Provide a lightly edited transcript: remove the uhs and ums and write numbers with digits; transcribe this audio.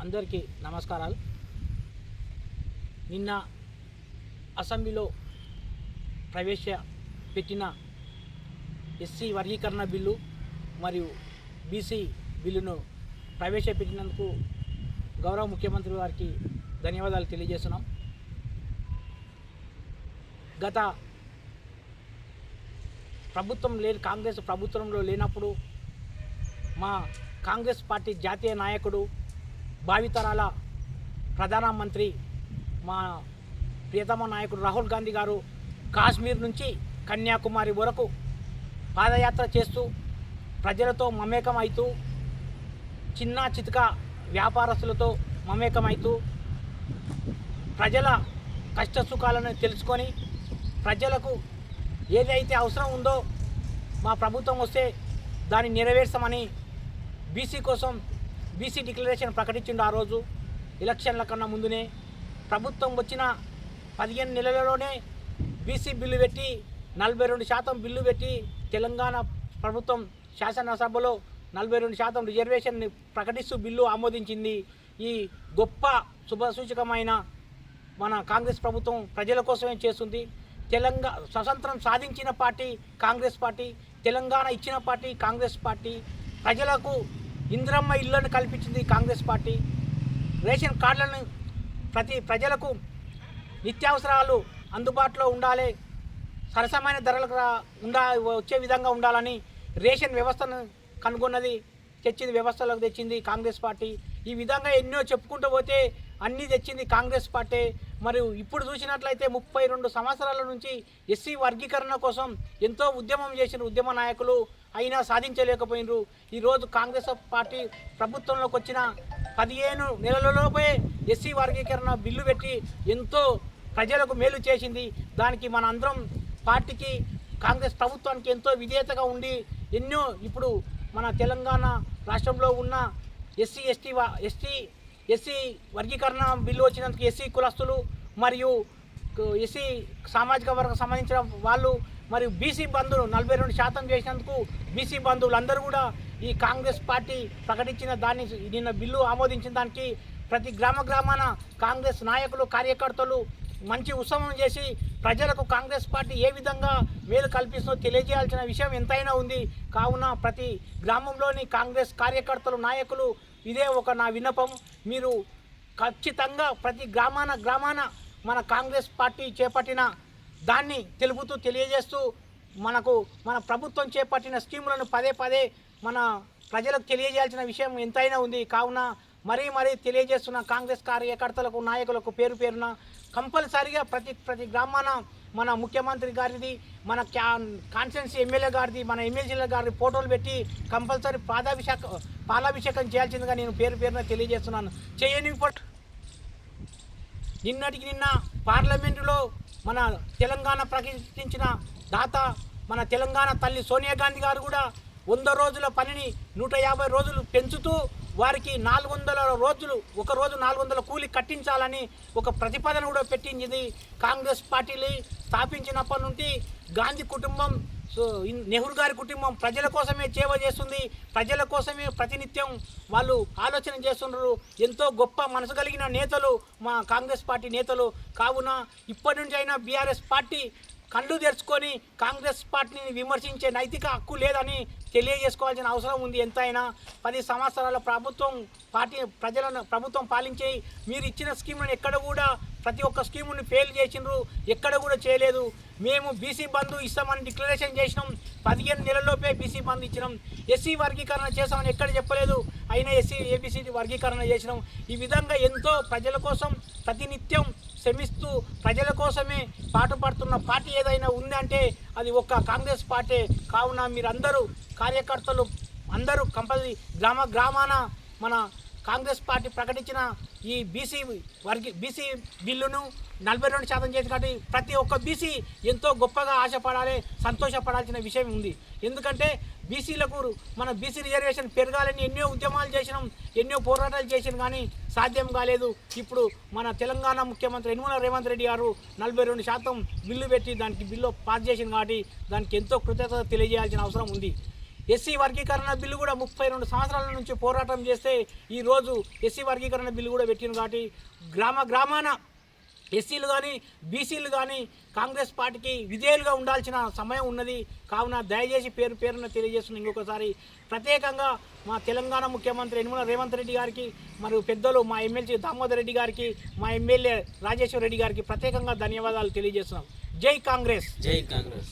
అందరికీ నమస్కారాలు. నిన్న అసెంబ్లీలో ప్రవేశపెట్టిన ఎస్సీ వర్గీకరణ బిల్లు మరియు బీసీ బిల్లును ప్రవేశపెట్టినందుకు గౌరవ ముఖ్యమంత్రి గారికి ధన్యవాదాలు తెలియజేస్తున్నాం. గత ప్రభుత్వం కాంగ్రెస్ ప్రభుత్వంలో లేనప్పుడు మా కాంగ్రెస్ పార్టీ జాతీయ నాయకుడు భావితరాల ప్రధానమంత్రి మా ప్రియతమ నాయకుడు రాహుల్ గాంధీ గారు కాశ్మీర్ నుంచి కన్యాకుమారి వరకు పాదయాత్ర చేస్తూ ప్రజలతో మమేకం అవుతూ చిన్న చితక వ్యాపారస్తులతో మమేకమవుతూ ప్రజల కష్టసుఖాలను తెలుసుకొని ప్రజలకు ఏదైతే అవసరం ఉందో మా ప్రభుత్వం వస్తే దాన్ని నెరవేర్చమని బీసీ కోసం బీసీ డిక్లరేషన్ ప్రకటించిండు. ఆ రోజు ఎలక్షన్ల కన్నా ముందునే ప్రభుత్వం వచ్చిన 15 నెలలలోనే బీసీ బిల్లు పెట్టి 42% బిల్లు పెట్టి తెలంగాణ ప్రభుత్వం శాసనసభలో 42% రిజర్వేషన్ని ప్రకటిస్తూ బిల్లు ఆమోదించింది. ఈ గొప్ప శుభసూచకమైన మన కాంగ్రెస్ ప్రభుత్వం ప్రజల కోసమే చేస్తుంది. స్వతంత్రం సాధించిన పార్టీ కాంగ్రెస్ పార్టీ, తెలంగాణ ఇచ్చిన పార్టీ కాంగ్రెస్ పార్టీ, ప్రజలకు ఇందిరమ్మ ఇళ్లను కల్పించింది కాంగ్రెస్ పార్టీ, రేషన్ కార్డులను ప్రజలకు నిత్యావసరాలు అందుబాటులో ఉండాలి, సరసమైన ధరలకు వచ్చే విధంగా ఉండాలని రేషన్ వ్యవస్థను కనుగొన్నది, తెచ్చింది, వ్యవస్థలోకి తెచ్చింది కాంగ్రెస్ పార్టీ. ఈ విధంగా ఎన్నో చెప్పుకుంటూ పోతే అన్నీ తెచ్చింది కాంగ్రెస్ పార్టీ. మరియు ఇప్పుడు చూసినట్లయితే 32 సంవత్సరాల నుంచి ఎస్సీ వర్గీకరణ కోసం ఎంతో ఉద్యమం చేసిన ఉద్యమ నాయకులు అయినా సాధించలేకపోయినరు. ఈరోజు కాంగ్రెస్ పార్టీ ప్రభుత్వంలోకి వచ్చిన 15 నెలలలోపే ఎస్సీ వర్గీకరణ బిల్లు పెట్టి ఎంతో ప్రజలకు మేలు చేసింది. దానికి మన అందరం పార్టీకి కాంగ్రెస్ ప్రభుత్వానికి ఎంతో విధేయతగా ఉండి ఎన్నో ఇప్పుడు మన తెలంగాణ రాష్ట్రంలో ఉన్న ఎస్సీ వర్గీకరణ బిల్లు వచ్చినందుకు ఎస్సీ కులస్తులు మరియు ఎస్సీ సామాజిక వర్గం సంబంధించిన వాళ్ళు మరియు బీసీ బంధువులు 42% చేసినందుకు బీసీ బంధువులు అందరూ కూడా ఈ కాంగ్రెస్ పార్టీ ప్రకటించిన దాన్ని నిన్న బిల్లు ఆమోదించిన దానికి ప్రతి గ్రామాన కాంగ్రెస్ నాయకులు కార్యకర్తలు మంచి ఉత్సవం చేసి ప్రజలకు కాంగ్రెస్ పార్టీ ఏ విధంగా మేలు కల్పిస్తుందో తెలియజేయాల్సిన విషయం ఎంతైనా ఉంది. కావున ప్రతి గ్రామంలోని కాంగ్రెస్ కార్యకర్తలు నాయకులు ఇదే నా విన్నపం. మీరు ఖచ్చితంగా ప్రతి గ్రామాన మన కాంగ్రెస్ పార్టీ చేపట్టిన దాన్ని తెలియజేస్తూ మన ప్రభుత్వం చేపట్టిన స్కీములను పదే మన ప్రజలకు తెలియజేయాల్సిన విషయం ఎంతైనా ఉంది. కావున మరీ తెలియజేస్తున్న కాంగ్రెస్ కార్యకర్తలకు నాయకులకు పేరున కంపల్సరిగా ప్రతి గ్రామాన మన ముఖ్యమంత్రి గారిది, మన కాన్స్టిట్యున్సీ ఎమ్మెల్యే గారిది, మన ఎమ్మెల్యేల గారి ఫోటోలు పెట్టి కంపల్సరీ పాలాభిషేకం చేయాల్సిందిగా నేను పేరున తెలియజేస్తున్నాను. చేయని నిన్న పార్లమెంటులో మన తెలంగాణ ప్రకటించిన దాత మన తెలంగాణ తల్లి సోనియా గాంధీ గారు కూడా 100 రోజుల పనిని 150 రోజులు పెంచుతూ వారికి 400 రోజులు ఒక రోజు 400 కూలి కట్టించాలని ఒక ప్రతిపాదన కూడా పెట్టింది. కాంగ్రెస్ పార్టీని స్థాపించినప్పటి నుండి గాంధీ కుటుంబం, నెహ్రూ గారి కుటుంబం ప్రజల కోసమే సేవ చేస్తుంది, ప్రజల కోసమే ప్రతినిత్యం వాళ్ళు ఆలోచన చేస్తున్నారు. ఎంతో గొప్ప మనసు కలిగిన నేతలు మా కాంగ్రెస్ పార్టీ నేతలు. కావున ఇప్పటి నుంచి అయినా బీఆర్ఎస్ పార్టీ కళ్ళు తెరుచుకొని కాంగ్రెస్ పార్టీని విమర్శించే నైతిక హక్కు లేదని తెలియజేసుకోవాల్సిన అవసరం ఉంది. ఎంతైనా 10 సంవత్సరాల ప్రభుత్వం పాలించి మీరు ఇచ్చిన స్కీములను ఎక్కడ కూడా ప్రతి ఒక్క స్కీముని ఫెయిల్ చేసినారు, ఎక్కడ కూడా చేయలేదు. మేము బీసీ బంధు ఇస్తామని డిక్లరేషన్ చేసినాం, 15 నెలల్లోపే బీసీ బంధు ఇచ్చినాం. ఎస్సీ వర్గీకరణ చేసామని ఎక్కడ చెప్పలేదు, అయినా ఏబీసీ వర్గీకరణ చేసినాం. ఈ విధంగా ఎంతో ప్రజల కోసం ప్రతినిత్యం శ్రమిస్తూ ప్రజల కోసమే పాటుపడుతున్న పార్టీ ఏదైనా ఉందంటే అది ఒక్క కాంగ్రెస్ పార్టీ. కావున మీరందరూ కార్యకర్తలు అందరూ కంపల్సరీ గ్రామాన మన కాంగ్రెస్ పార్టీ ప్రకటించిన ఈ బీసీ బిల్లును 42% చేసి కాబట్టి ప్రతి ఒక్క బీసీ ఎంతో గొప్పగా ఆశపడాలి, సంతోషపడాల్సిన విషయం ఉంది. ఎందుకంటే బీసీలకు మన బీసీ రిజర్వేషన్ పెరగాలని ఎన్నో ఉద్యమాలు చేసినాం, ఎన్నో పోరాటాలు చేసినాం, కానీ సాధ్యం కాలేదు. ఇప్పుడు మన తెలంగాణ ముఖ్యమంత్రి యనమల రేవంత్ రెడ్డి గారు 42% బిల్లు పెట్టి దానికి బిల్లు పాస్ చేసింది కాబట్టి దానికి ఎంతో కృతజ్ఞత తెలియజేయాల్సిన అవసరం ఉంది. ఎస్సీ వర్గీకరణ బిల్లు కూడా 32 సంవత్సరాల నుంచి పోరాటం చేస్తే ఈరోజు ఎస్సీ వర్గీకరణ బిల్లు కూడా పెట్టింది. కాబట్టి గ్రామాన ఎస్సీలు కానీ బీసీలు కానీ కాంగ్రెస్ పార్టీకి విధేయులుగా ఉండాల్సిన సమయం ఉన్నది. కావున దయచేసి పేరున తెలియజేస్తున్న ఇంకొకసారి ప్రత్యేకంగా మా తెలంగాణ ముఖ్యమంత్రి యనమల రేవంత్ రెడ్డి గారికి, మరియు పెద్దలు మా ఎమ్మెల్సీ దామోదర్ రెడ్డి గారికి, మా ఎమ్మెల్యే రాజేశ్వర్ రెడ్డి గారికి ప్రత్యేకంగా ధన్యవాదాలు తెలియజేస్తున్నాం. జై కాంగ్రెస్. జై కాంగ్రెస్.